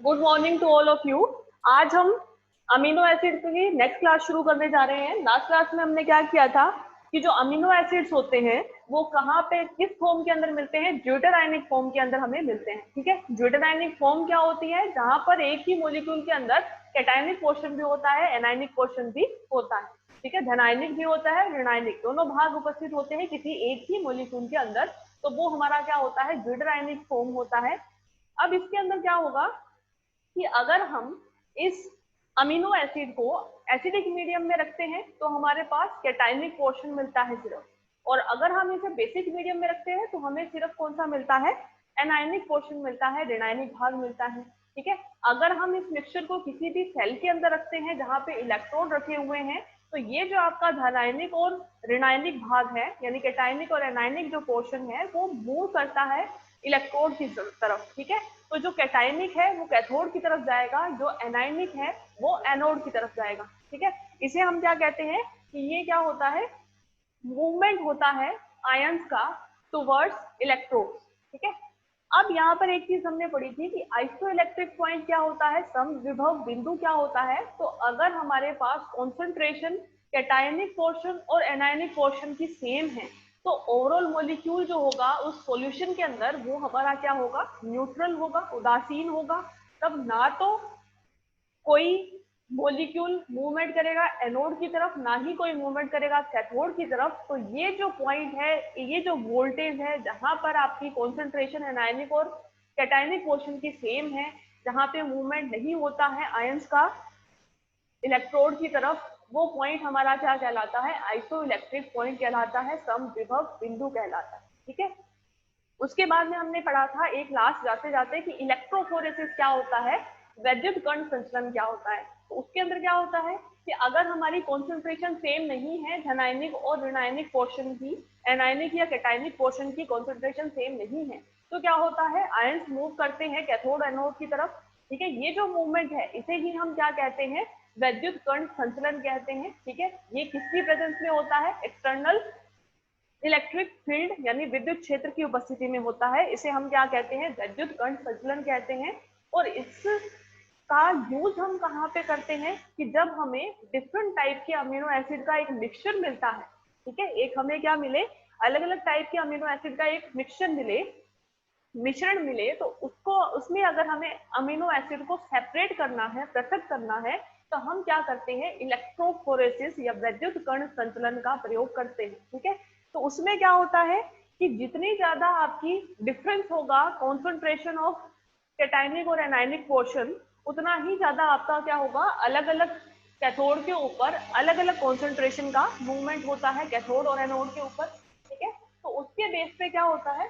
Good morning to all of you. आज हम amino acid की नेक्स्ट क्लास शुरू करने जा रहे हैं। लास्ट क्लास में हमने क्या किया था कि जो अमीनो एसिड्स होते हैं वो कहाँ पे किस फॉर्म के अंदर मिलते हैं, ड्यूटेराइनिक फॉर्म के अंदर हमें मिलते हैं। ठीक है, ड्यूटेराइनिक फॉर्म क्या होती है? जहां पर एक ही मॉलिक्यूल के अंदर कैटायनिक पोर्शन भी होता है, एनायनिक पोर्शन भी होता है। ठीक है, धनायनिक भी होता है, ऋणायनिक, दोनों भाग उपस्थित होते हैं किसी एक ही मॉलिक्यूल के अंदर। तो वो हमारा क्या होता है? ड्यूटेराइनिक फॉर्म होता है। अब इसके अंदर क्या होगा कि अगर हम इस अमीनो एसिड को एसिडिक मीडियम में रखते हैं तो हमारे पास कैटायनिक पोर्शन मिलता है सिर्फ, और अगर हम इसे बेसिक मीडियम में रखते हैं तो हमें सिर्फ कौन सा मिलता है? एनायनिक पोर्शन मिलता है, ऋणायनिक भाग मिलता है। ठीक है, अगर हम इस मिक्सचर को किसी भी सेल के अंदर रखते हैं जहां पे इलेक्ट्रोड रखे हुए हैं तो ये जो आपका धनायनिक और ऋणायनिक भाग है, यानी कैटायनिक और एनायनिक जो पोर्शन है, वो मूव करता है इलेक्ट्रोड की तरफ। ठीक है, तो जो कैटायनिक है वो कैथोड की तरफ जाएगा, जो एनायनिक है वो एनोड की तरफ जाएगा। ठीक है, इसे हम क्या कहते हैं कि ये क्या होता है? मूवमेंट होता है आयंस का टुवर्ड्स इलेक्ट्रोड। ठीक है, अब यहाँ पर एक चीज हमने पढ़ी थी कि आइसोइलेक्ट्रिक पॉइंट क्या होता है, समविभव बिंदु क्या होता है। तो अगर हमारे पास कॉन्सेंट्रेशन कैटायनिक पोर्शन और एनायनिक पोर्शन की सेम है तो ओवरऑल मॉलिक्यूल जो होगा उस सॉल्यूशन के अंदर वो हमारा क्या होगा? न्यूट्रल होगा, उदासीन होगा। तब ना तो कोई मॉलिक्यूल मूवमेंट करेगा एनोड की तरफ, ना ही कोई मूवमेंट करेगा कैथोड की तरफ। तो ये जो पॉइंट है, ये जो वोल्टेज है जहां पर आपकी कॉन्सेंट्रेशन एनायनिक और कैटायनिक पोर्शन की सेम है, जहां पे मूवमेंट नहीं होता है आयंस का इलेक्ट्रोड की तरफ, वो पॉइंट हमारा क्या कहलाता है? आइसोइलेक्ट्रिक पॉइंट कहलाता है, समविभव बिंदु कहलाता है। ठीक है, उसके बाद में हमने पढ़ा था एक लास्ट जाते जाते कि इलेक्ट्रोफोरेसिस क्या होता है, वैद्युत कण संचलन क्या होता है। तो उसके अंदर क्या होता है कि अगर हमारी कॉन्सेंट्रेशन सेम नहीं है धनायनिक और ऋणायनिक पोर्शन की, एनायनिक या कैटायनिक पोर्शन की कॉन्सेंट्रेशन सेम नहीं है, तो क्या होता है? आयंस मूव करते हैं कैथोड एनोड की तरफ। ठीक है, ये जो मूवमेंट है इसे ही हम क्या कहते हैं? वैद्युत कण संचलन कहते हैं। ठीक है, ये किसकी प्रेजेंस में होता है? एक्सटर्नल इलेक्ट्रिक फील्ड यानी विद्युत क्षेत्र की उपस्थिति में होता है। इसे हम क्या कहते हैं? वैद्युत कण संचलन कहते हैं। और इसका यूज हम कहाँ पे करते हैं कि जब हमें डिफरेंट टाइप के अमीनो एसिड का एक मिक्सचर मिलता है। ठीक है, एक हमें क्या मिले? अलग अलग टाइप के अमीनो एसिड का एक मिक्सचर मिले, मिश्रण मिले, तो उसको उसमें अगर हमें अमीनो एसिड को सेपरेट करना है, पृथक करना है, तो हम क्या करते हैं? इलेक्ट्रोफोरेसिस या वैद्युत कण संचलन का प्रयोग करते हैं। ठीक है, तो उसमें क्या होता है कि जितनी ज्यादा आपकी डिफरेंस होगा कॉन्सेंट्रेशन ऑफ कैटायनिक और एनायनिक पोर्शन, उतना ही ज्यादा आपका क्या होगा? अलग अलग कैथोड के ऊपर अलग अलग कॉन्सेंट्रेशन का मूवमेंट होता है, कैथोड और एनोड के ऊपर। ठीक है, तो उसके बेस पे क्या होता है?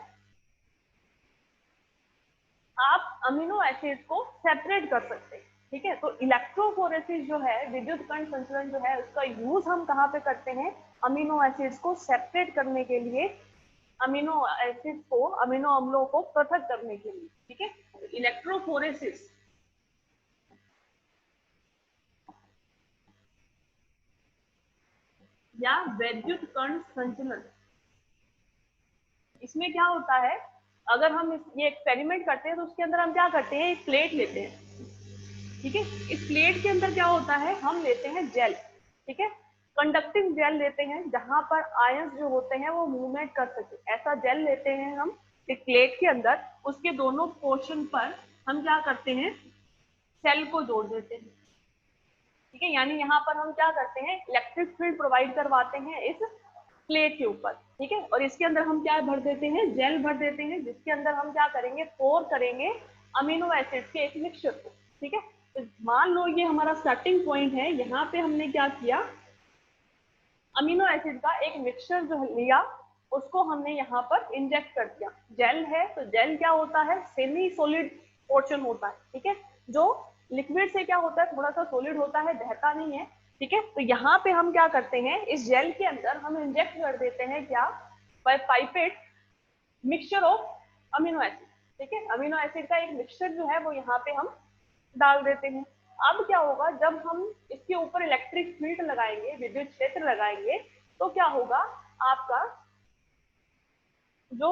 आप अमीनो एसिड को सेपरेट कर सकते हैं। ठीक है, तो इलेक्ट्रोफोरेसिस जो है, विद्युत कण संचलन जो है, उसका यूज हम कहाँ पे करते हैं? अमीनो एसिड्स को सेपरेट करने के लिए, अमीनो एसिड को, अमीनो अम्लों को पृथक करने के लिए। ठीक है, इलेक्ट्रोफोरेसिस या वैद्युत कण संचलन, इसमें क्या होता है? अगर हम ये एक्सपेरिमेंट करते हैं तो उसके अंदर हम क्या करते हैं? एक प्लेट लेते हैं। ठीक है, इस प्लेट के अंदर क्या होता है? हम लेते हैं जेल। ठीक है, कंडक्टिंग जेल लेते हैं जहां पर आयंस जो होते हैं वो मूवमेंट कर सके, ऐसा जेल लेते हैं हम एक प्लेट के अंदर। उसके दोनों पोर्शन पर हम क्या करते हैं? सेल को जोड़ देते हैं। ठीक है, यानी यहाँ पर हम क्या करते हैं? इलेक्ट्रिक फील्ड प्रोवाइड करवाते हैं इस प्लेट के ऊपर। ठीक है, और इसके अंदर हम क्या भर देते हैं? जेल भर देते हैं, जिसके अंदर हम क्या करेंगे? पोर करेंगे अमीनो एसिड के एक मिक्सचर को। ठीक है, तो मान लो ये हमारा स्टार्टिंग पॉइंट है, यहाँ पे हमने क्या किया? अमीनो एसिड का एक मिक्सचर जो लिया, उसको हमने यहाँ पर इंजेक्ट कर दिया। जेल है तो जेल क्या होता है? सेमी सॉलिड पोर्शन होता है। ठीक है, जो लिक्विड से क्या होता है? थोड़ा सा सॉलिड होता है, बहता नहीं है। ठीक है, तो यहाँ पे हम क्या करते हैं? इस जेल के अंदर हम इंजेक्ट कर देते हैं क्या? By pipette mixture of amino acid. ठीक है, अमीनो एसिड का एक मिक्सचर जो है वो यहाँ पे हम डाल देते हैं। अब क्या होगा? जब हम इसके ऊपर इलेक्ट्रिक फील्ड लगाएंगे, विद्युत क्षेत्र लगाएंगे, तो क्या होगा? आपका जो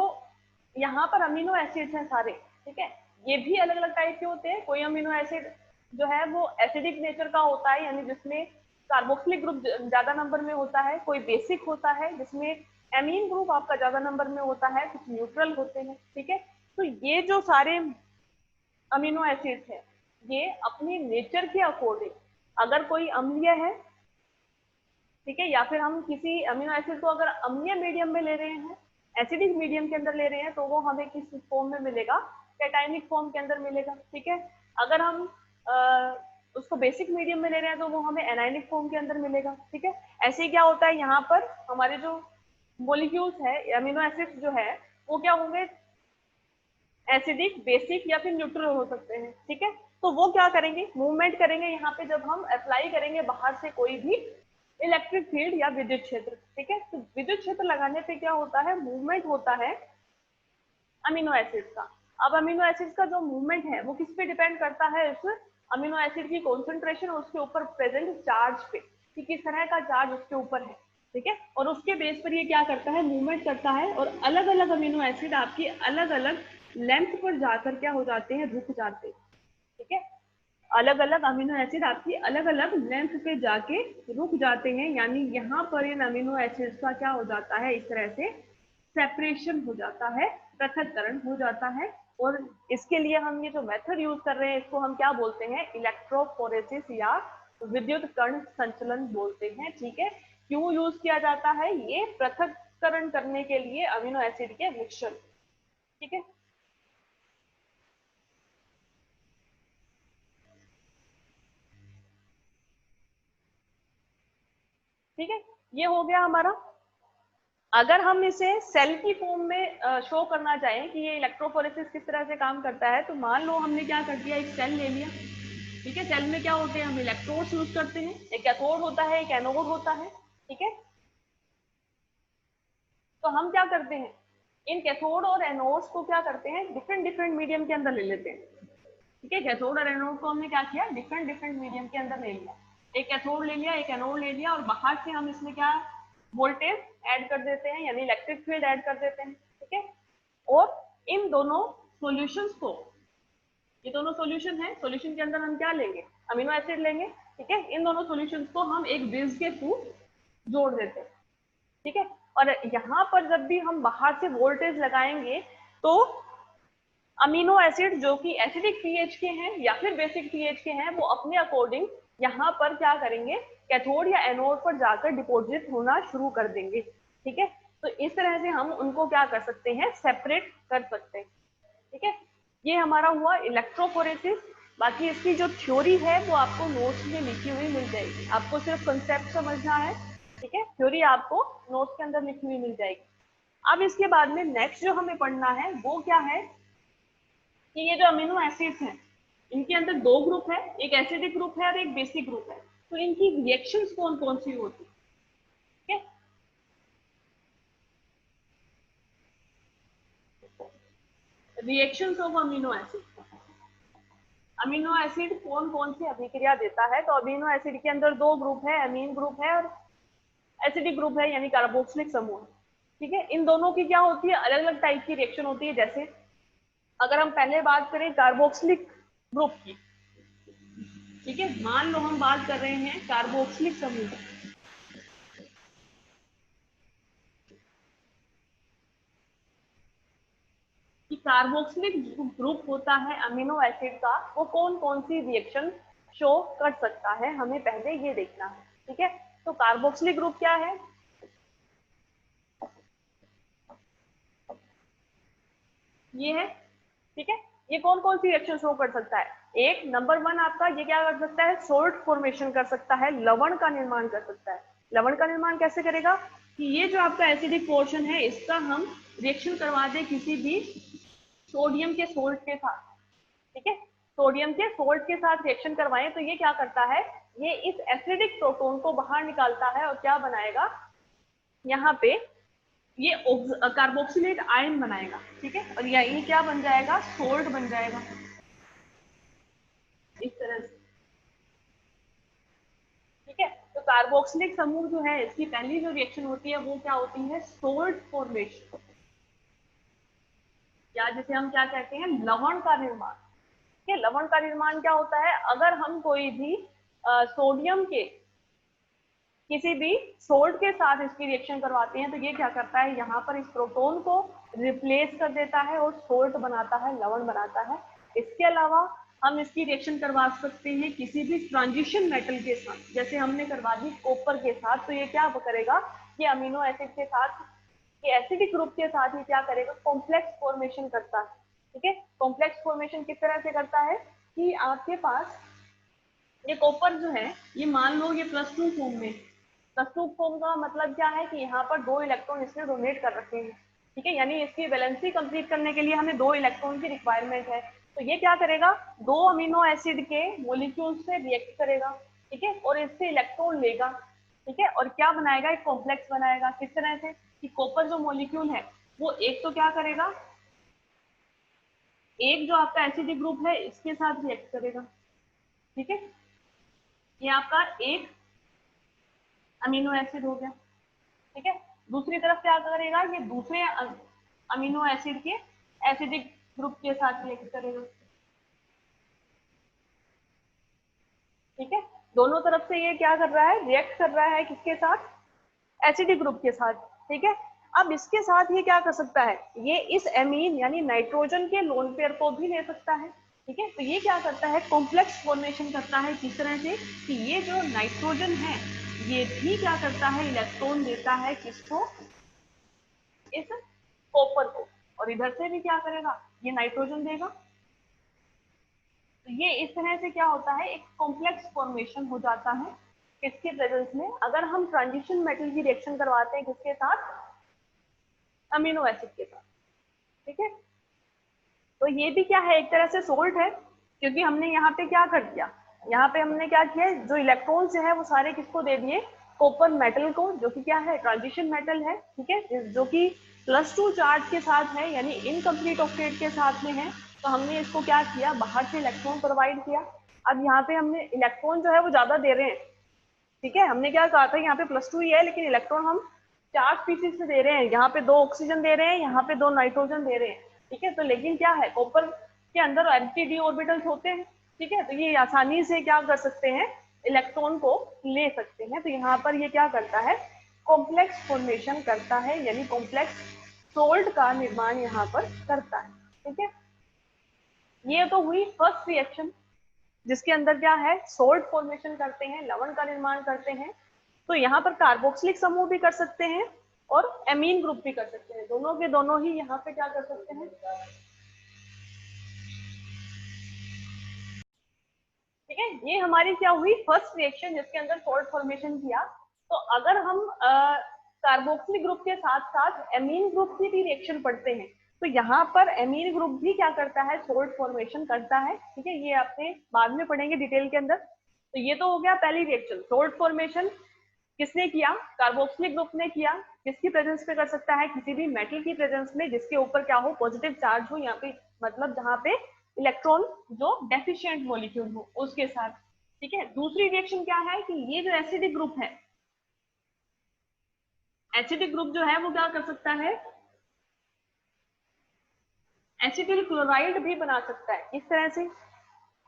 यहाँ पर अमीनो एसिड्स हैं सारे, ठीक है, ये भी अलग अलग टाइप के होते हैं। कोई अमीनो एसिड जो है वो एसिडिक नेचर का होता है, यानी जिसमें कार्बोक्सिलिक ग्रुप ज्यादा नंबर में होता है। कोई बेसिक होता है जिसमें एमीन ग्रुप आपका ज्यादा नंबर में होता है, कुछ न्यूट्रल होते हैं। ठीक है, तो ये जो सारे अमीनो एसिड्स है ये अपनी नेचर के अकॉर्डिंग, अगर कोई अम्लीय है, ठीक है, या फिर हम किसी अमीनो एसिड को अगर अम्लीय मीडियम में ले रहे हैं, एसिडिक मीडियम के अंदर ले रहे हैं, तो वो हमें किस फॉर्म में मिलेगा, कैटाइनिक फॉर्म के अंदर मिलेगा। ठीक है, अगर हम उसको बेसिक मीडियम में ले रहे हैं तो वो हमें एनाइनिक फॉर्म के अंदर मिलेगा। ठीक है, ऐसे ही क्या होता है, यहाँ पर हमारे जो मोलिक्यूल्स है, अमीनो एसिड्स जो है वो क्या होंगे, एसिडिक, बेसिक या फिर न्यूट्रल हो सकते हैं। ठीक है, तो वो क्या करेंगे, मूवमेंट करेंगे यहाँ पे जब हम अप्लाई करेंगे बाहर से कोई भी इलेक्ट्रिक फील्ड या विद्युत क्षेत्र। ठीक है, तो विद्युत क्षेत्र लगाने पे क्या होता है, मूवमेंट होता है अमीनो एसिड का। अब अमीनो एसिड का जो मूवमेंट है वो किस पे डिपेंड करता है, उस अमीनो एसिड की कॉन्सेंट्रेशन और उसके ऊपर प्रेजेंट चार्ज पे, कि किस तरह का चार्ज उसके ऊपर है। ठीक है, और उसके बेस पर ये क्या करता है, मूवमेंट करता है, और अलग अलग अमीनो एसिड आपकी अलग अलग लेंथ पर जाकर क्या हो जाते हैं, रुक जाते हैं। ठीक है, अलग अलग अमीनो एसिड आपकी अलग अलग लेंथ पे जाके रुक जाते हैं, यानी यहाँ पर इन अमीनो एसिड का क्या हो जाता है, इस तरह से सेपरेशन हो जाता है, पृथक्करण हो जाता है। और इसके लिए हम ये जो मेथड यूज कर रहे हैं इसको हम क्या बोलते हैं, इलेक्ट्रोफोरेसिस या विद्युत कण संचलन बोलते हैं। ठीक है, क्यों यूज किया जाता है, ये पृथक्करण करने के लिए अमीनो एसिड के मिक्सचर। ठीक है, ठीक है, ये हो गया हमारा। अगर हम इसे सेल की फॉर्म में शो करना चाहें कि ये इलेक्ट्रोफोरेसिस किस तरह से काम करता है, तो मान लो हमने क्या कर दिया, एक सेल ले लिया। ठीक है, सेल में क्या होते हैं, हम इलेक्ट्रोड्स यूज करते हैं, एक कैथोड होता है, एक एनोड होता है। ठीक है, तो हम क्या करते हैं, इन कैथोड और एनोड्स को क्या करते हैं, डिफरेंट डिफरेंट मीडियम के अंदर ले लेते हैं। ठीक है, कैथोड और एनोड को हमने क्या किया, डिफरेंट डिफरेंट मीडियम के अंदर ले लिया। एक कैथोड ले लिया, एक एनोड ले लिया, और बाहर से हम इसमें क्या वोल्टेज ऐड कर देते हैं, यानी इलेक्ट्रिक फील्ड ऐड कर देते हैं। ठीक है, और इन दोनों सॉल्यूशंस को, ये दोनों सॉल्यूशन है, सॉल्यूशन के अंदर हम क्या लेंगे, अमीनो एसिड लेंगे। ठीक है, इन दोनों सॉल्यूशंस को हम एक बेस के थ्रू जोड़ देते हैं। ठीक है, और यहाँ पर जब भी हम बाहर से वोल्टेज लगाएंगे तो अमीनो एसिड जो कि एसिडिक पीएच के हैं या फिर बेसिक पीएच के हैं, वो अपने अकॉर्डिंग यहाँ पर क्या करेंगे, कैथोड या एनोड पर जाकर डिपॉजिट होना शुरू कर देंगे। ठीक है, तो इस तरह से हम उनको क्या कर सकते हैं, सेपरेट कर सकते हैं। ठीक है, ये हमारा हुआ इलेक्ट्रोफोरेसिस। बाकी इसकी जो थ्योरी है वो आपको नोट्स में लिखी हुई मिल जाएगी, आपको सिर्फ कंसेप्ट समझना है। ठीक है, थ्योरी आपको नोट्स के अंदर लिखी हुई मिल जाएगी। अब इसके बाद में नेक्स्ट जो हमें पढ़ना है वो क्या है, कि ये जो अमीनो एसिड्स हैं इनके अंदर दो ग्रुप है, एक एसिडिक ग्रुप है और एक बेसिक ग्रुप है। तो इनकी रिएक्शंस कौन कौन सी होती है। ठीक है, reactions of amino acid, amino acid कौन कौन सी अभिक्रिया देता है। तो अमीनो एसिड के अंदर दो ग्रुप है, अमीन ग्रुप है और एसिडिक ग्रुप है, यानी कार्बोक्सिलिक समूह। ठीक है, इन दोनों की क्या होती है, अलग अलग टाइप की रिएक्शन होती है। जैसे अगर हम पहले बात करें कार्बोक्सिलिक ग्रुप की, ठीक है, मान लो हम बात कर रहे हैं कार्बोक्सिलिक समूह, कि कार्बोक्सिलिक ग्रुप होता है अमीनो एसिड का, वो कौन कौन सी रिएक्शन शो कर सकता है, हमें पहले ये देखना है। ठीक है, तो कार्बोक्सिलिक ग्रुप क्या है, ये है। ठीक है, ये कौन कौन सी रिएक्शन शो कर सकता है, एक नंबर वन आपका ये क्या कर सकता है, सोल्ट फॉर्मेशन कर सकता है, लवण का निर्माण कर सकता है। लवण का निर्माण कैसे करेगा, कि ये जो आपका एसिडिक पोर्शन है इसका हम रिएक्शन करवा दें किसी भी सोडियम के सोल्ट के साथ। ठीक है, सोडियम के सोल्ट के साथ रिएक्शन करवाएं तो ये क्या करता है, ये इस एसिडिक प्रोटोन को बाहर निकालता है और क्या बनाएगा, यहाँ पे ये कार्बोक्सिलेट आयन बनाएगा। ठीक है, और ये क्या बन जाएगा, सोल्ट बन जाएगा इस तरह से। ठीक है, तो कार्बोक्सिलिक समूह जो है इसकी पहली जो रिएक्शन होती है वो क्या होती है, सोल्ट फॉर्मेशन। या जिसे हम क्या कहते हैं, लवण का निर्माण। ठीक है, लवण का निर्माण क्या होता है, अगर हम कोई भी सोडियम के किसी भी सोल्ट के साथ इसकी रिएक्शन करवाते हैं तो ये क्या करता है, यहाँ पर इस प्रोटोन को रिप्लेस कर देता है और सोल्ट बनाता है, लवण बनाता है। इसके अलावा हम इसकी रिएक्शन करवा सकते हैं किसी भी ट्रांजिशन मेटल के साथ, जैसे हमने करवा दी कॉपर के साथ, तो ये क्या करेगा, ये अमीनो एसिड के साथ, ये एसिडिक ग्रुप के साथ ये क्या करेगा, कॉम्प्लेक्स फॉर्मेशन करता है। ठीक है, कॉम्प्लेक्स फॉर्मेशन किस तरह से करता है कि आपके पास ये कॉपर जो है, ये मान लो ये +2 फॉर्म में, +2 फॉर्म का मतलब क्या है कि यहाँ पर 2 इलेक्ट्रॉन इसने डोनेट कर रखे हैं। ठीक है, यानी इसकी वैलेंसी कंप्लीट करने के लिए हमें 2 इलेक्ट्रॉन की रिक्वायरमेंट है। तो ये क्या करेगा, 2 अमीनो एसिड के मोलिक्यूल से रिएक्ट करेगा। ठीक है, और इससे इलेक्ट्रॉन लेगा। ठीक है, और क्या बनाएगा, एक कॉम्प्लेक्स बनाएगा। किस तरह से कि कॉपर जो मोलिक्यूल है वो एक तो क्या करेगा, एक जो आपका एसिडिक ग्रुप है इसके साथ रिएक्ट करेगा। ठीक है, ये आपका एक अमीनो एसिड हो गया। ठीक है, दूसरी तरफ क्या करेगा, ये दूसरे अमीनो एसिड के एसिडिक ग्रुप के साथ रिएक्ट करेगा। ठीक है, दोनों तरफ से ये क्या कर रहा है, रिएक्ट कर रहा है किसके साथ, एसिडिक ग्रुप के साथ। ठीक है, अब इसके साथ ये क्या कर सकता है, ये इस एमीन यानी नाइट्रोजन के लोन पेयर को भी ले सकता है। ठीक है, तो ये क्या करता है, कॉम्प्लेक्स फॉर्मेशन करता है। किस तरह से कि ये जो नाइट्रोजन है ये भी क्या करता है, इलेक्ट्रॉन देता है किसको, इस कॉपर को, और इधर से भी क्या करेगा, ये नाइट्रोजन देगा। तो ये इस तरह से क्या होता है, एक कॉम्प्लेक्स फॉर्मेशन हो जाता है किसके प्रेजेंस में, अगर हम ट्रांजिशन मेटल की रिएक्शन करवाते हैं किसके साथ, अमीनो एसिड के साथ। ठीक है, तो ये भी क्या है, एक तरह से सोल्ट है, क्योंकि हमने यहाँ पे क्या कर दिया, यहाँ पे हमने क्या किया, जो इलेक्ट्रॉन्स जो है वो सारे किसको दे दिए, कॉपर मेटल को, जो कि क्या है, ट्रांजिशन मेटल है। ठीक है, जो कि +2 चार्ज के साथ है, यानी इनकम्प्लीट ऑक्टेट के साथ में है। तो हमने इसको क्या किया, बाहर से इलेक्ट्रॉन प्रोवाइड किया। अब यहाँ पे हमने इलेक्ट्रॉन जो है वो ज्यादा दे रहे हैं। ठीक है, हमने क्या कहा था, यहाँ पे +2 ही है, लेकिन इलेक्ट्रॉन हम 4 स्पीसीज से दे रहे हैं, यहाँ पे 2 ऑक्सीजन दे रहे हैं, यहाँ पे 2 नाइट्रोजन दे रहे हैं। ठीक है, तो लेकिन क्या है, कॉपर के अंदर एम्प्टी डी ऑर्बिटल्स होते हैं। ठीक है, तो ये आसानी से क्या कर सकते हैं, इलेक्ट्रॉन को ले सकते हैं। तो यहाँ पर ये क्या करता है, कॉम्प्लेक्स फॉर्मेशन करता है, यानी कॉम्प्लेक्स सोल्ट का निर्माण यहाँ पर करता है। ठीक है, ये तो हुई फर्स्ट रिएक्शन, जिसके अंदर क्या है, सोल्ट फॉर्मेशन करते हैं, लवण का निर्माण करते हैं। तो यहाँ पर कार्बोक्सिलिक समूह भी कर सकते हैं और एमीन ग्रुप भी कर सकते हैं, दोनों के दोनों ही यहाँ पे क्या कर सकते हैं। ठीक है, ये हमारी क्या हुई, फर्स्ट रिएक्शन, जिसके अंदर सोल्ट फॉर्मेशन किया। तो अगर हम कार्बोक्सिलिक ग्रुप के साथ साथ एमीन ग्रुप की भी रिएक्शन पढ़ते हैं, तो यहाँ पर एमीन ग्रुप भी क्या करता है, सोल्ट फॉर्मेशन करता है। ठीक है, ये आपने बाद में पढ़ेंगे डिटेल के अंदर। तो ये तो हो गया पहली रिएक्शन, सोल्ट फॉर्मेशन किसने किया, कार्बोक्सिलिक ग्रुप ने किया। किसकी प्रेजेंस पे कर सकता है, किसी भी मेटल की प्रेजेंस में जिसके ऊपर क्या हो, पॉजिटिव चार्ज हो, यहाँ पे मतलब जहाँ पे इलेक्ट्रॉन जो डेफिशिएंट मॉलिक्यूल हो उसके साथ। ठीक है, दूसरी रिएक्शन क्या है कि ये जो एसिडिक ग्रुप है, एसिडिक ग्रुप जो है वो क्या कर सकता है, एसिटिल क्लोराइड भी बना सकता है। इस तरह से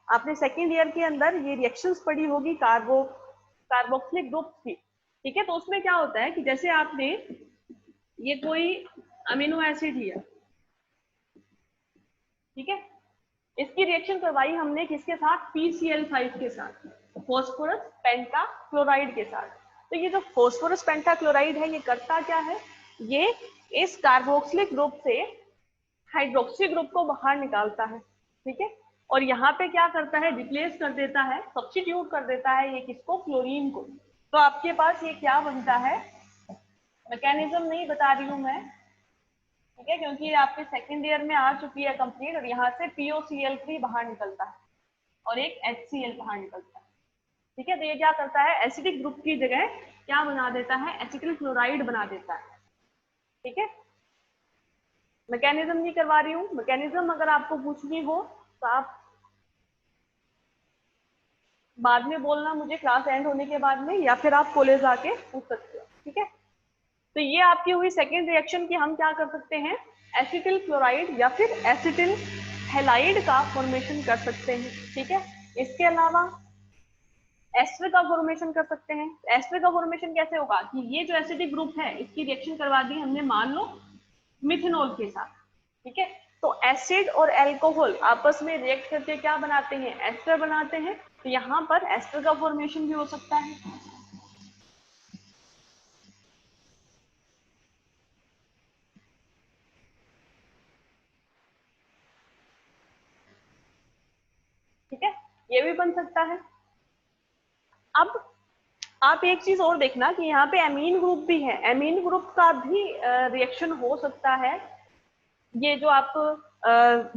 आपने सेकेंड ईयर के अंदर ये रिएक्शंस पढ़ी होगी कार्बोक्सिलिक ग्रुप की। ठीक है, तो उसमें क्या होता है कि जैसे आपने ये कोई अमीनो एसिड लिया, ठीक है, इसकी रिएक्शन करवाई हमने किसके साथ, PCl5 के साथ, फॉस्फोरस पेंटाक्लोराइड के साथ। तो ये जो फॉस्फोरस पेंटाक्लोराइड है ये करता क्या है, ये इस कार्बोक्सिलिक ग्रुप से हाइड्रोक्सी ग्रुप को बाहर निकालता है। ठीक है, और यहाँ पे क्या करता है, रिप्लेस कर देता है, सब्स्टिट्यूट कर देता है ये किसको, क्लोरीन को। तो आपके पास ये क्या बनता है, मैकेनिज्म नहीं बता रही हूँ मैं, ठीक है, क्योंकि आपके सेकेंड ईयर में आ चुकी है कंप्लीट, और यहाँ से POCl3 बाहर निकलता है और एक HCl बाहर निकलता है। ठीक है, तो ये क्या करता है, एसिडिक ग्रुप की जगह क्या बना देता है, एसिटिल क्लोराइड बना देता है। ठीक है, मैकेनिज्म नहीं करवा रही हूँ, मैकेनिज्म अगर आपको पूछनी हो तो आप बाद में बोलना मुझे, क्लास एंड होने के बाद में, या फिर आप कॉलेज आके पूछ सकते हो। ठीक है, तो ये आपकी हुई सेकेंड रिएक्शन की हम क्या कर सकते हैं, एसिटिल क्लोराइड या फिर एसिटिल हैलाइड का फॉर्मेशन कर सकते हैं। ठीक है, इसके अलावा एस्टर का फॉर्मेशन कर सकते हैं। एस्टर का फॉर्मेशन कैसे होगा कि ये जो एसिडिक ग्रुप है इसकी रिएक्शन करवा दी हमने, मान लो मिथेनॉल के साथ। ठीक है, तो एसिड और एल्कोहल आपस में रिएक्ट करके क्या बनाते हैं, एस्टर बनाते हैं। तो यहाँ पर एस्टर का फॉर्मेशन भी हो सकता है। ठीक है, ये भी बन सकता है। अब आप एक चीज और देखना कि यहाँ पे एमीन ग्रुप भी है, एमीन ग्रुप का भी रिएक्शन हो सकता है। ये जो आप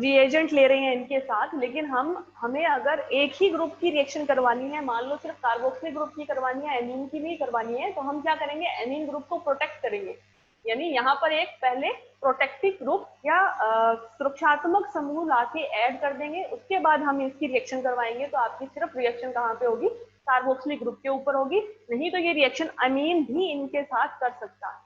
रिएजेंट ले रहे हैं इनके साथ, लेकिन हमें अगर एक ही ग्रुप की रिएक्शन करवानी है, मान लो सिर्फ कार्बोक्सिल ग्रुप की करवानी है, एमीन की नहीं करवानी है, तो हम क्या करेंगे, एमीन ग्रुप को प्रोटेक्ट करेंगे। यानी यहाँ पर एक पहले प्रोटेक्टिव ग्रुप या सुरक्षात्मक समूह लाके ऐड कर देंगे, उसके बाद हम इसकी रिएक्शन करवाएंगे। तो आपकी सिर्फ रिएक्शन कहाँ पे होगी, कार्बोक्सिलिक ग्रुप के ऊपर होगी। नहीं तो ये रिएक्शन अमीन भी इनके साथ कर सकता है।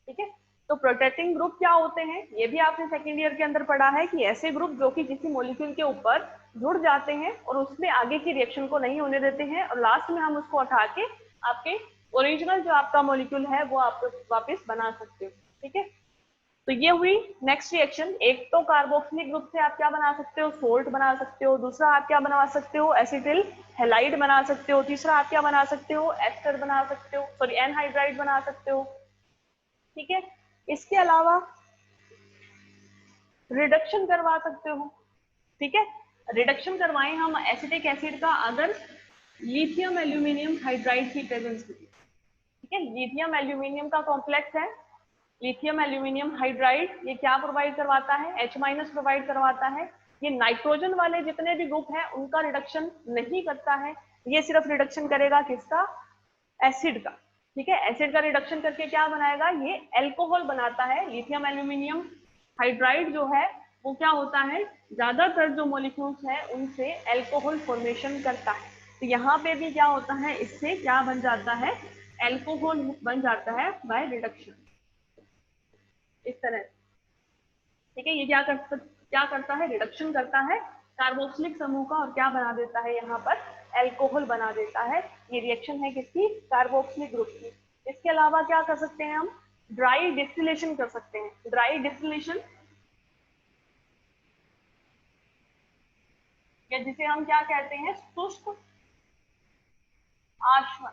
ठीक है, तो प्रोटेक्टिंग ग्रुप क्या होते हैं, ये भी आपने सेकेंड ईयर के अंदर पढ़ा है कि ऐसे ग्रुप जो कि किसी मॉलिक्यूल के ऊपर जुड़ जाते हैं और उसमें आगे की रिएक्शन को नहीं होने देते हैं, और लास्ट में हम उसको हटा के आपके ओरिजिनल जो आपका मॉलिक्यूल है वो आप वापस बना सकते हो। ठीक है, तो ये हुई नेक्स्ट रिएक्शन। एक तो कार्बोक्सिलिक ग्रुप से आप क्या बना सकते हो, सोल्ट बना सकते हो। दूसरा आप क्या बना सकते हो, एसिटिल हैलाइड बना सकते हो। तीसरा आप क्या बना सकते हो, एस्टर बना सकते हो, सॉरी एनहाइड्राइड बना सकते हो। ठीक है, इसके अलावा रिडक्शन करवा सकते हो। ठीक है, रिडक्शन करवाएं हम एसिटिक एसिड का अगर लिथियम एल्यूमिनियम हाइड्राइड की प्रेजेंस में। ठीक है, लिथियम एल्यूमिनियम का कॉम्प्लेक्स है, लिथियम एल्यूमिनियम हाइड्राइड, ये क्या प्रोवाइड करवाता है, H- प्रोवाइड करवाता है। ये नाइट्रोजन वाले जितने भी ग्रुप हैं उनका रिडक्शन नहीं करता है, ये सिर्फ रिडक्शन करेगा किसका, एसिड का। ठीक है, एसिड का रिडक्शन करके क्या बनाएगा, ये एल्कोहल बनाता है। लिथियम एल्यूमिनियम हाइड्राइड जो है वो क्या होता है, ज्यादातर जो मॉलिक्यूल्स है उनसे एल्कोहल फॉर्मेशन करता है। तो यहाँ पे भी क्या होता है, इससे क्या बन जाता है, एल्कोहल बन जाता है बाय रिडक्शन, इस तरह। ठीक है, ये क्या करता है, रिडक्शन करता है कार्बोक्सिलिक समूह का और क्या बना देता है, यहाँ पर एल्कोहल बना देता है। ये रिएक्शन है किसकी, कार्बोक्सिलिक ग्रुप की। इसके अलावा क्या कर सकते हैं हम, ड्राई डिस्टिलेशन कर सकते हैं। ड्राई डिस्टिलेशन या जिसे हम क्या कहते हैं, शुष्क आशवन।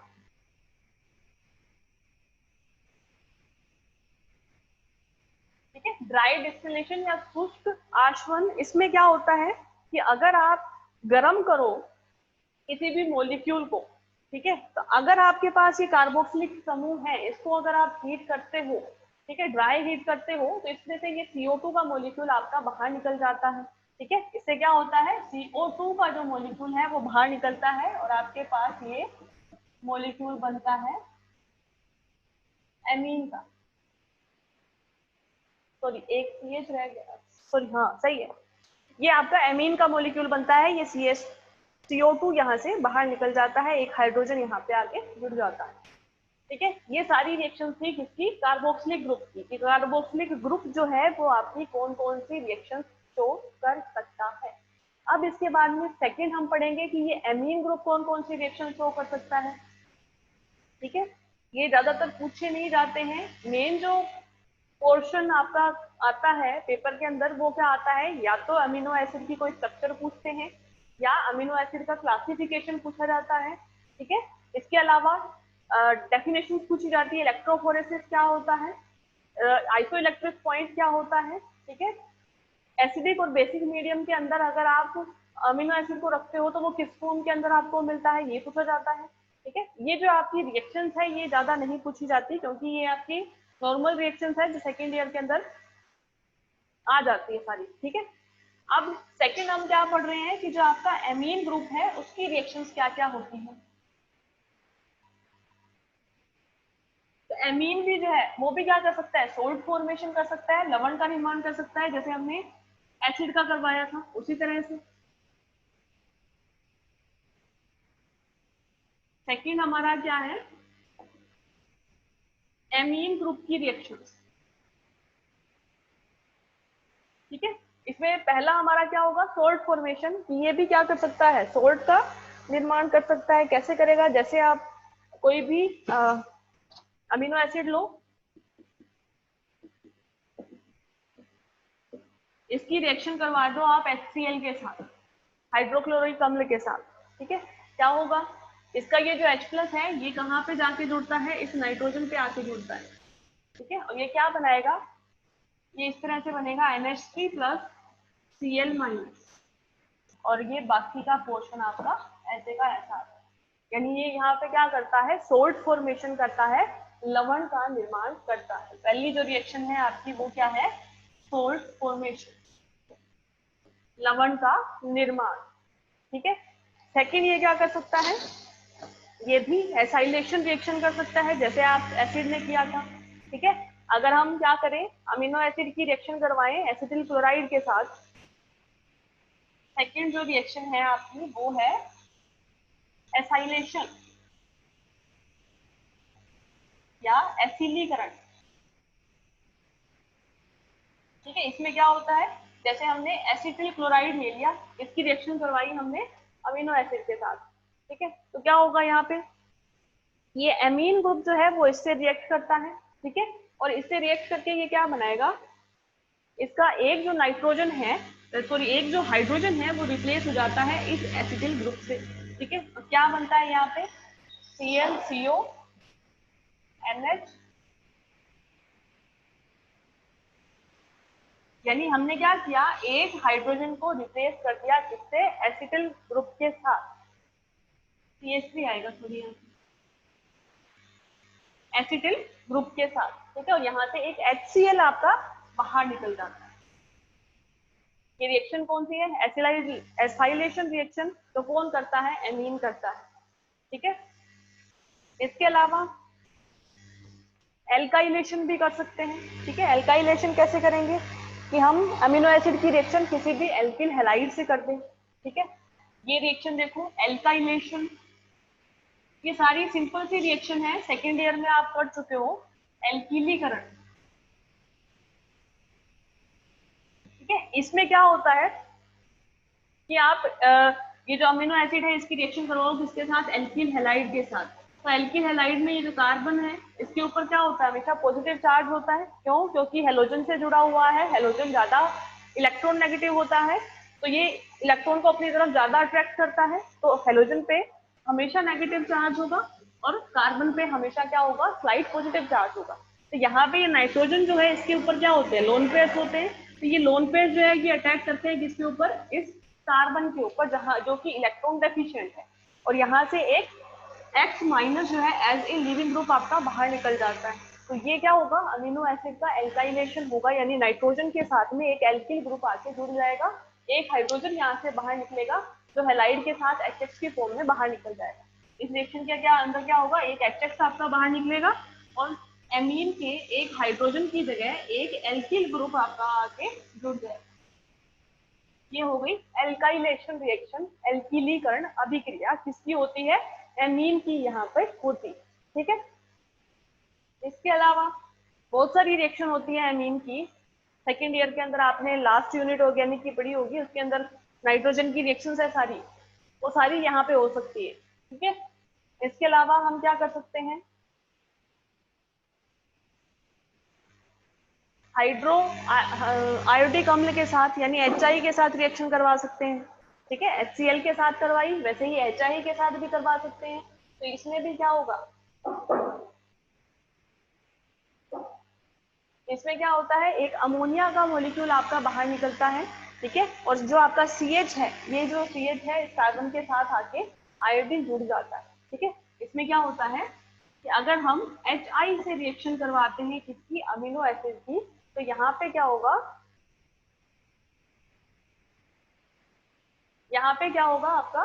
ठीक है, ड्राई डिस्टिलेशन या शुष्क आशवन, इसमें क्या होता है कि अगर आप गर्म करो किसी भी मॉलिक्यूल को, ठीक है, तो अगर आपके पास ये कार्बोक्सिलिक समूह है, इसको अगर आप हीट करते हो, ठीक है, ड्राई हीट करते हो, तो इसमें से ये CO2 का मॉलिक्यूल आपका बाहर निकल जाता है। ठीक है, इससे क्या होता है, CO2 का जो मॉलिक्यूल है वो बाहर निकलता है और आपके पास ये मॉलिक्यूल बनता है एमीन का। सॉरी, एक CH रह गया, सॉरी, हाँ सही है, ये आपका एमीन का मॉलिक्यूल बनता है। ये CO2 यहाँ से बाहर निकल जाता है, एक हाइड्रोजन यहाँ पे आके जुड़ जाता है। ठीक है, ये सारी रिएक्शन थी किसकी, कार्बोक्सिलिक ग्रुप की। कार्बोक्सिलिक ग्रुप जो है वो आपकी कौन कौन सी रिएक्शन शो कर सकता है। अब इसके बाद में सेकंड हम पढ़ेंगे कि ये एमीन ग्रुप कौन कौन सी रिएक्शन शो कर सकता है। ठीक है, ये ज्यादातर पूछे नहीं जाते हैं। मेन जो पोर्शन आपका आता है पेपर के अंदर वो क्या आता है, या तो अमीनो एसिड की कोई स्ट्रक्चर पूछते हैं या अमीनो एसिड का क्लासिफिकेशन पूछा जाता है। ठीक है, इसके अलावा डेफिनेशन पूछी जाती है, इलेक्ट्रोफोरेसिस क्या होता है, आइसोइलेक्ट्रिक पॉइंट क्या होता है। ठीक है, एसिडिक और बेसिक मीडियम के अंदर अगर आप अमीनो एसिड को रखते हो तो वो किस फॉर्म के अंदर आपको मिलता है, ये पूछा जाता है। ठीक है, ये जो आपकी रिएक्शंस है ये ज्यादा नहीं पूछी जाती क्योंकि ये आपकी नॉर्मल रिएक्शंस है जो सेकेंड ईयर के अंदर आ जाती है सारी। ठीक है, अब सेकेंड हम क्या पढ़ रहे हैं कि जो आपका एमीन ग्रुप है उसकी रिएक्शंस क्या क्या होती हैं। तो एमीन भी जो है वो भी क्या कर सकता है, सोल्ट फॉर्मेशन कर सकता है, लवण का निर्माण कर सकता है, जैसे हमने एसिड का करवाया था उसी तरह से। सेकेंड हमारा क्या है, एमीन ग्रुप की रिएक्शंस। ठीक है। इसमें पहला हमारा क्या होगा, सोल्ट फॉर्मेशन। ये भी क्या कर सकता है, सोल्ट का निर्माण कर सकता है। कैसे करेगा, जैसे आप कोई भी अमीनो एसिड लो, इसकी रिएक्शन करवा दो आप HCl के साथ, हाइड्रोक्लोरिक अम्ल के साथ, ठीक है। क्या होगा, इसका ये जो H+ है ये कहाँ पे जाके जुड़ता है, इस नाइट्रोजन पे आके जुड़ता है, ठीक है। और ये क्या बनाएगा, ये इस तरह से बनेगा NH3 + Cl-, और ये बाकी का पोर्शन आपका ऐसे का ऐसा आता है। यानी ये यहाँ पे क्या करता है, सोल्ट फॉर्मेशन करता है, लवण का निर्माण करता है। पहली जो रिएक्शन है आपकी वो क्या है, सोल्ट फॉर्मेशन, लवण का निर्माण, ठीक है। सेकंड ये क्या कर सकता है, ये भी एसाइलेशन रिएक्शन कर सकता है, जैसे आप एसिड ने किया था, ठीक है। अगर हम क्या करें, अमीनो एसिड की रिएक्शन करवाएं एसिटिल क्लोराइड के साथ, सेकंड जो रिएक्शन है आपकी वो है एसाइलेशन या एसिलीकरण, ठीक है। इसमें क्या होता है, जैसे हमने एसिटिल क्लोराइड ले लिया, इसकी रिएक्शन करवाई हमने अमीनो एसिड के साथ, ठीक है। तो क्या होगा यहाँ पे, ये एमीन ग्रुप जो है वो इससे रिएक्ट करता है, ठीक है। और इससे रिएक्ट करके ये क्या बनाएगा, इसका एक जो नाइट्रोजन है, सॉरी एक जो हाइड्रोजन है वो रिप्लेस हो जाता है इस एसिटिल ग्रुप से, ठीक है। तो क्या बनता है यहाँ पे, ClCO NH, यानी हमने क्या किया, एक हाइड्रोजन को रिप्लेस कर दिया किससे, एसिटिल ग्रुप के साथ, CH3 आएगा सॉरी यहाँ, एसिटिल ग्रुप के साथ, ठीक है। और यहाँ से एक HCl आपका बाहर निकल जाता है। ये रिएक्शन कौन सी है, एसाइलेशन रिएक्शन, तो कौन करता है, एमीन करता है, ठीक है। इसके अलावा एल्काइलेशन भी कर सकते हैं, ठीक है। एल्काइलेशन कैसे करेंगे, कि हम अमीनो एसिड की रिएक्शन किसी भी एल्किल हैलाइड से कर दें, ठीक है। ये रिएक्शन देखो एल्काइलेशन, ये सारी सिंपल सी रिएक्शन है, सेकेंड ईयर में आप कर चुके हो। एल्किलीकरण, ठीक है। इसमें क्या होता है कि आप ये जो अमीनो एसिड है इसकी रिएक्शन करवाओ किसके साथ, एल्किल हैलाइड के साथ। तो एल्किल हैलाइड में ये जो कार्बन है इसके ऊपर क्या होता है, हमेशा पॉजिटिव चार्ज होता है। क्यों, क्योंकि हेलोजन से जुड़ा हुआ है, हेलोजन ज्यादा इलेक्ट्रॉन नेगेटिव होता है, तो ये इलेक्ट्रॉन को अपनी तरफ ज्यादा अट्रैक्ट करता है, तो हेलोजन पे हमेशा नेगेटिव चार्ज होगा और कार्बन पे हमेशा क्या होगा, स्लाइट पॉजिटिव चार्ज होगा। तो यहाँ पे ये नाइट्रोजन जो है इसके ऊपर क्या होते हैं, लोन पेयर्स होते हैं। तो ये लोन पेयर जो है ये अटैक करते हैं किसके ऊपर, इस कार्बन के ऊपर, जहाँ जो कि इलेक्ट्रॉन डेफिशिएंट है, और यहाँ से एक X- जो है एज ए लिविंग ग्रुप आपका बाहर निकल जाता है। तो ये क्या होगा, अमीनो एसिड का एल्काइलेशन होगा, यानी नाइट्रोजन के साथ में एक एल्किल ग्रुप आके जुड़ जाएगा, एक हाइड्रोजन यहाँ से बाहर निकलेगा जो हेलाइड के साथ HH की फॉर्म में बाहर निकल जाएगा। इस रिएक्शन के क्या अंदर क्या होगा, एक HX आपका बाहर निकलेगा और एमीन के एक हाइड्रोजन की जगह एक एल्किल ग्रुप आपका आके जुड़ जाएगा। ये हो गई एल्काइलेशन रिएक्शन, एल्किलीकरण अभिक्रिया किसकी होती है, एमीन की यहाँ पर होती है, ठीक है। इसके अलावा बहुत सारी रिएक्शन होती है एमीन की, सेकेंड ईयर के अंदर आपने लास्ट यूनिट ऑर्गेनिक की पढ़ी होगी, उसके अंदर नाइट्रोजन की रिएक्शन है सारी, वो सारी यहाँ पे हो सकती है, ठीक है। इसके अलावा हम क्या कर सकते हैं, हाइड्रो आयोडिक अम्ल के साथ यानी HI के साथ रिएक्शन करवा सकते हैं, ठीक है। HCl के साथ करवाई, वैसे ही HI के साथ भी करवा सकते हैं। तो इसमें भी क्या होगा, इसमें क्या होता है, एक अमोनिया का मॉलिक्यूल आपका बाहर निकलता है, ठीक है। और जो आपका CH है, ये जो CH है इस कार्बन के साथ आके आयोडीन जुड़ जाता है, ठीक है। इसमें क्या होता है कि अगर हम HI से रिएक्शन करवाते हैं किसकी, अमीनो एसिड की, तो यहाँ पे क्या होगा, यहाँ पे क्या होगा आपका,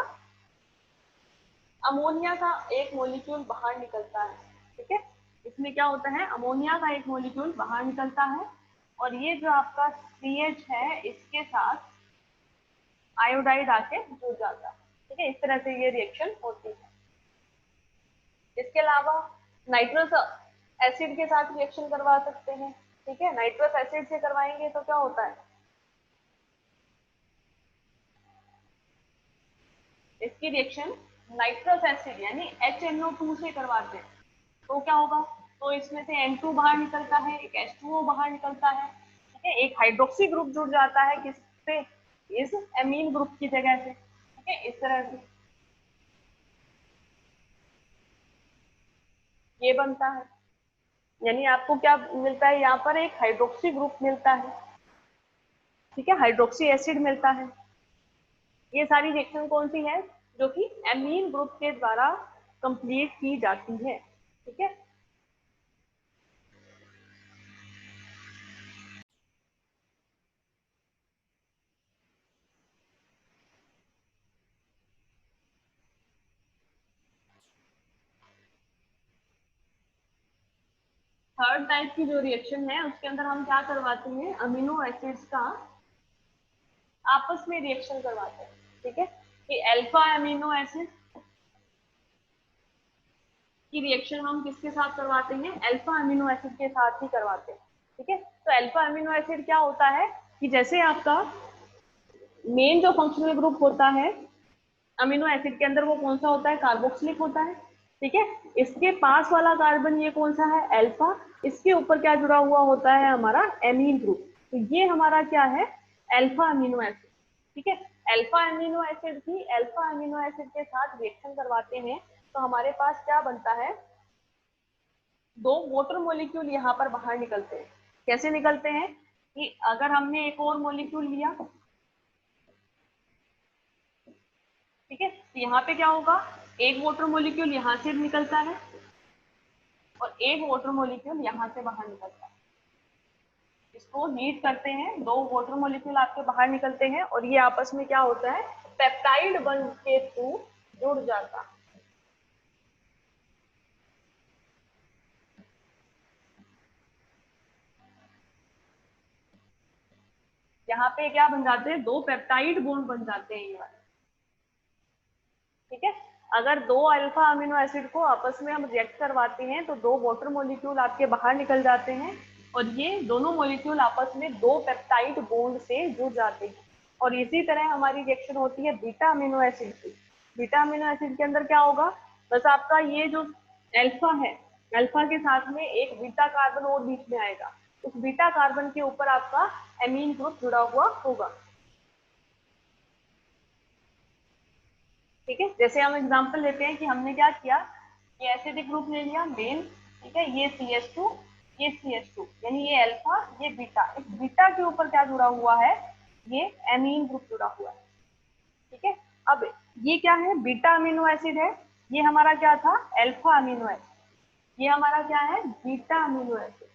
अमोनिया का एक मॉलिक्यूल बाहर निकलता है, ठीक है। इसमें क्या होता है, अमोनिया का एक मॉलिक्यूल बाहर निकलता है और ये जो आपका CH है इसके साथ आयोडाइड आके जुड़ जाता है, ठीक है। इस तरह से ये रिएक्शन होती है। इसके अलावा नाइट्रस एसिड के साथ रिएक्शन करवा सकते हैं, ठीक है। नाइट्रस एसिड से करवाएंगे तो क्या होता है, इसकी रिएक्शन नाइट्रस एसिड यानी HNO2 से करवाते हैं तो क्या होगा, तो इसमें से N2 बाहर निकलता है, एक H2O बाहर निकलता है, ठीक है, एक हाइड्रोक्सी ग्रुप जुड़ जाता है किससे, इस एमीन ग्रुप की जगह से, ठीक है, इस तरह से ये बनता है। यानी आपको क्या मिलता है, यहाँ पर एक हाइड्रोक्सी ग्रुप मिलता है, ठीक है, हाइड्रोक्सी एसिड मिलता है। ये सारी रिएक्शन कौन सी है, जो कि एमीन ग्रुप के द्वारा कंप्लीट की जाती है, ठीक है। थर्ड टाइप की जो रिएक्शन है उसके अंदर हम क्या करवाते हैं, अमीनो एसिड्स का आपस में रिएक्शन करवाते हैं, ठीक है, कि अल्फा अमीनो एसिड की रिएक्शन हम किसके साथ करवाते हैं, अल्फा अमीनो एसिड के साथ ही करवाते हैं, ठीक है। तो अल्फा अमीनो एसिड क्या होता है कि जैसे आपका मेन जो फंक्शनल ग्रुप होता है अमीनो एसिड के अंदर वो कौन सा होता है, कार्बोक्सिलिक होता है, ठीक है। इसके पास वाला कार्बन ये कौन सा है, अल्फा, इसके ऊपर क्या जुड़ा हुआ होता है, हमारा एमीन ग्रुप, तो ये हमारा क्या है, अल्फा अमीनो एसिड, ठीक है। अल्फा अमीनो एसिड की अल्फा अमीनो एसिड के साथ रिएक्शन करवाते हैं तो हमारे पास क्या बनता है, दो वाटर मॉलिक्यूल यहाँ पर बाहर निकलते हैं। कैसे निकलते हैं कि अगर हमने एक और मॉलिक्यूल लिया, ठीक है, तो यहाँ पे क्या होगा, एक वाटर मॉलिक्यूल यहाँ से निकलता है और एक वाटर मॉलिक्यूल यहाँ से बाहर निकलता है। इसको हीट करते हैं, दो वाटर मॉलिक्यूल आपके बाहर निकलते हैं और ये आपस में क्या होता है, पेप्टाइड बॉन्ड के थ्रू जुड़ जाता है। यहाँ पे क्या बन जाते हैं, दो पेप्टाइड बॉन्ड बन जाते हैं ये वाले, ठीक है। अगर दो अल्फा अमीनो एसिड को आपस में हम रिएक्ट करवाते हैं तो दो वाटर मॉलिक्यूल आपके बाहर निकल जाते हैं और ये दोनों मॉलिक्यूल आपस में दो पेप्टाइड बॉन्ड से जुड़ जाते हैं। और इसी तरह हमारी रिएक्शन होती है बीटा अमीनो एसिड की। बीटा अमीनो एसिड के अंदर क्या होगा, बस आपका ये जो अल्फा है, अल्फा के साथ में एक बीटा कार्बन और बीच में आएगा, उस बीटा कार्बन के ऊपर आपका एमीन ग्रुप जुड़ा हुआ होगा, ठीक है। जैसे हम एग्जांपल लेते हैं कि हमने क्या किया, ये एसिडिक ग्रुप ले लिया मेन, ठीक है, ये CH2, ये CH2, यानी ये अल्फा, ये बीटा, इस बीटा के ऊपर क्या जुड़ा हुआ है, ये एमीन ग्रुप जुड़ा हुआ है, ठीक है। अब ये क्या है, बीटा अमीनो एसिड है, ये हमारा क्या था, अल्फा अमीनो एसिड, ये हमारा क्या है, बीटा अमीनो एसिड।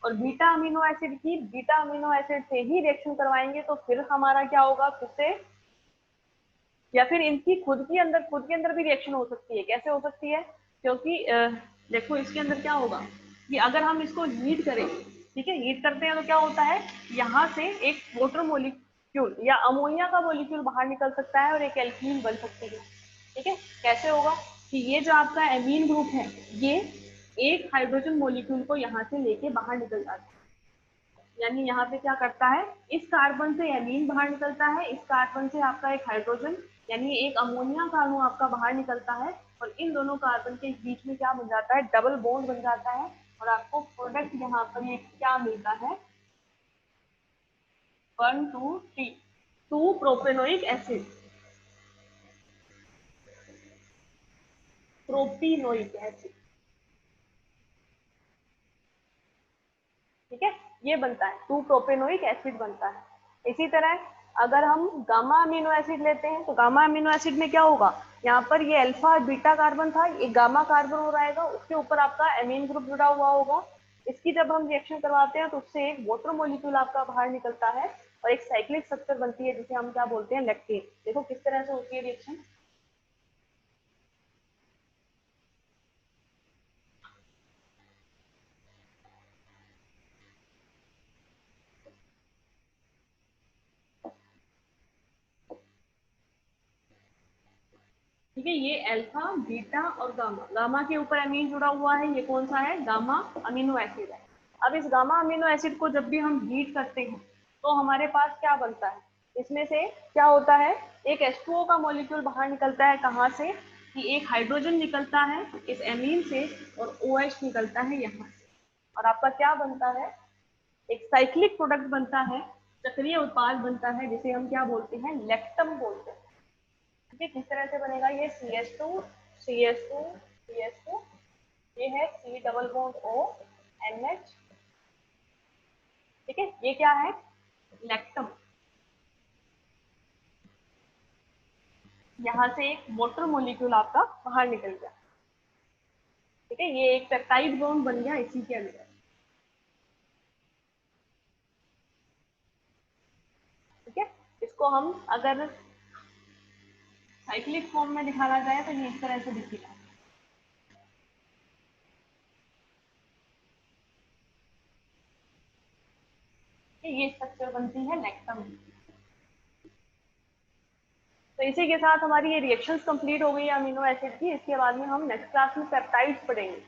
और बीटा अमीनो एसिड की बीटा अमीनो एसिड से ही रिएक्शन करवाएंगे तो फिर हमारा क्या होगा, फिर से, या फिर इनकी खुद के अंदर भी रिएक्शन हो सकती है। कैसे हो सकती है, क्योंकि देखो इसके अंदर क्या होगा कि अगर हम इसको हीट करें, ठीक है, हीट करते हैं तो क्या होता है, यहाँ से एक वाटर मॉलिक्यूल या अमोनिया का मॉलिक्यूल बाहर निकल सकता है और एक एल्कीन बन सकती है, ठीक है। कैसे होगा कि ये जो आपका एमीन ग्रुप है ये एक हाइड्रोजन मॉलिक्यूल को यहाँ से लेके बाहर निकल जाता है, यानी यहाँ पे क्या करता है, इस कार्बन से एमीन बाहर निकलता है, इस कार्बन से आपका एक हाइड्रोजन यानी एक अमोनिया का अणु आपका बाहर निकलता है और इन दोनों कार्बन के बीच में क्या बन जाता है, डबल बॉन्ड बन जाता है और आपको प्रोडक्ट यहाँ पर ये क्या मिलता है, 1 2 3 2 प्रोपेनोइक एसिड, प्रोपिनोइक एसिड, ठीक है, ये बनता है 2 प्रोपेनोइक एसिड बनता है। इसी तरह अगर हम गामा अमीनो एसिड लेते हैं तो गामा अमीनो एसिड में क्या होगा, यहाँ पर ये अल्फा बीटा कार्बन था, ये गामा कार्बन हो रहेगा, उसके ऊपर आपका एमीन ग्रुप जुड़ा हुआ होगा। इसकी जब हम रिएक्शन करवाते हैं तो उससे एक वाटर मॉलिक्यूल आपका बाहर निकलता है और एक साइक्लिक स्ट्रक्चर बनती है जिसे हम क्या बोलते हैं, लैक्टेन। देखो किस तरह से होती है रिएक्शन, ठीक है। ये अल्फा बीटा और गामा, गामा के ऊपर अमीन जुड़ा हुआ है, ये कौन सा है, गामा अमीनो एसिड है। अब इस गामा अमीनो एसिड को जब भी हम हीट करते हैं तो हमारे पास क्या बनता है, इसमें से क्या होता है, एक H2O का मॉलिक्यूल बाहर निकलता है, कहाँ से, कि एक हाइड्रोजन निकलता है इस एमीन से और OH निकलता है यहाँ से, और आपका क्या बनता है, एक साइक्लिक प्रोडक्ट बनता है, चक्रीय उत्पाद बनता है, जिसे हम क्या बोलते हैं, लेक्टम बोलते हैं। ठीक है, किस तरह से बनेगा ये, CH2 CH2 CH2, ये है C double bond O NH, ठीक है, ये क्या है, लेक्टम। यहाँ से एक मोटर मॉलिक्यूल आपका बाहर निकल गया, ठीक है, ये एक पेप्टाइड बॉन्ड बन गया इसी के अंदर। ठीक है, इसको हम अगर साइक्लिक फॉर्म में दिखाना चाहे तो ये इस तरह से दिखेगा। ये स्ट्रक्चर बनती है लेक्टम। तो इसी के साथ हमारी ये रिएक्शंस कंप्लीट हो गई है अमीनो एसिड की। इसके बाद में हम नेक्स्ट क्लास में पेप्टाइड्स पढ़ेंगे।